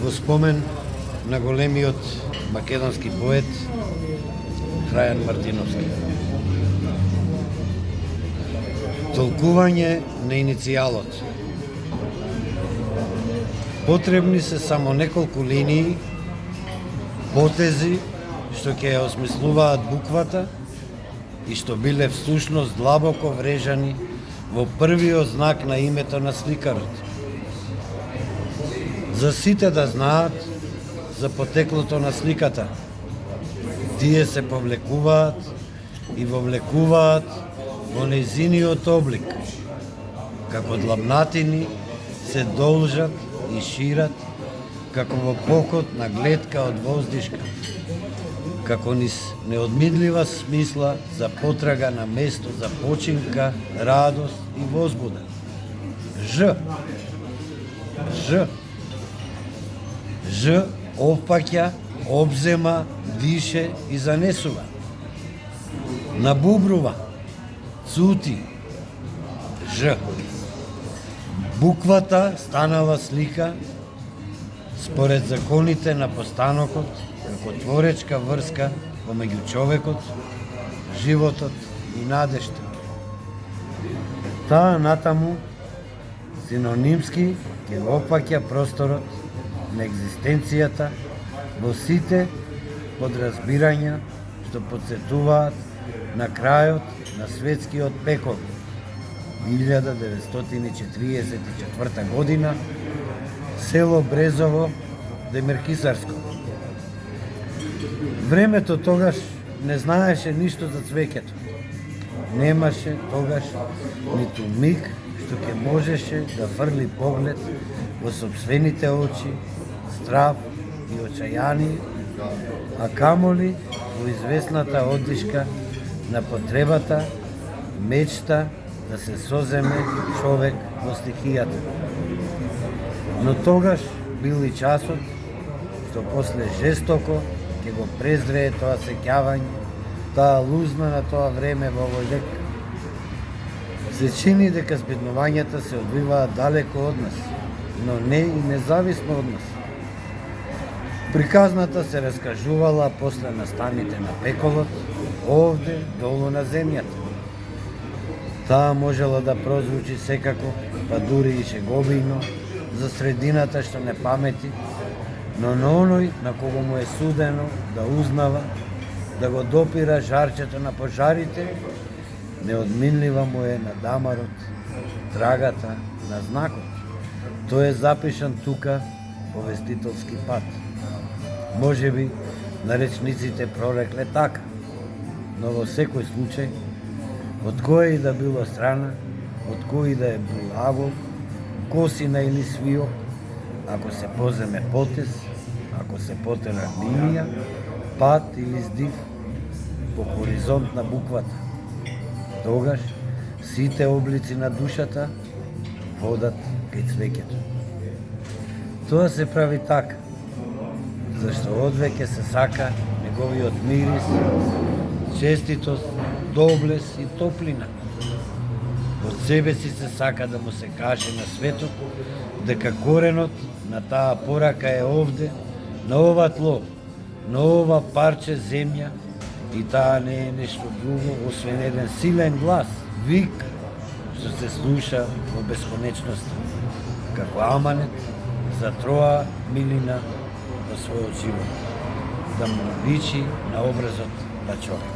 во спомен на големиот македонски поет Трајан Мартиновски. Толкување на иницијалот. Потребни се само неколку линии, потези што ќе ја осмислуваат буквата и што биле всушност длабоко врежани во првиот знак на името на сликарот. За сите да знаат за потеклото на сликата. Тие се повлекуваат и вовлекуваат во нејзиниот облик, како длабнатини се должат и шират, како во покот на гледка од воздишка, како низ неодмидлива смисла за потрага на место за починка, радост и возбуда. Ж. Ж опфаќа, обзема, дише и занесува. Набубрува, цути. Ж. Буквата станала слика според законите на постанокот како творечка врска помеѓу човекот, животот и надежта. Таа натаму синонимски ќе опфаќа просторот на екзистенцијата во сите подразбирања што подсетуваат на крајот на светскиот пекол 1944 година, село Брезово, Демиркисарско. Времето тогаш не знаеше ништо за цвеќето. Немаше тогаш ниту миг што ќе можеше да фрли поглед во сопствените очи, страв и очајани, а камоли во известната оддишка на потребата, мечта да се соземе човек во стихијата. Но тогаш бил и часот што после жестоко ќе го презрее тоа сеќавање, таа лузна на тоа време во овој век. Се чини дека збеднувањата се одвиваат далеко од нас, но не и независно од нас. Приказната се раскажувала после настаните на пеколот, овде, долу на земјата. Таа можела да прозвучи секако, па дури и шеговино, за средината што не памети, но на оној на кого му е судено да узнава, да го допира жарчето на пожарите, неодминлива му е на дамарот, трагата на знакот. Тој е запишан тука по вестителски пат. Можеби наречниците прорекле така, но во секој случај, од која и да било страна, од кој и да е булагол, косина или свиок, ако се поземе потез, ако се потера линија, пат или здив по хоризонт на буквата, тогаш сите облици на душата водат кај цвеќето. Тоа се прави така, зашто одвеќе се сака неговиот мирис, честитост, доблес и топлина. Од себе си се сака да му се каже на светот дека коренот на таа порака е овде, на ова тло, на ова парче земја, и таа не е нешто друго освен еден силен глас, вик што се слуша во бесконечноста, како аманет за троа милина во својот живот, да му личи на образот на човек.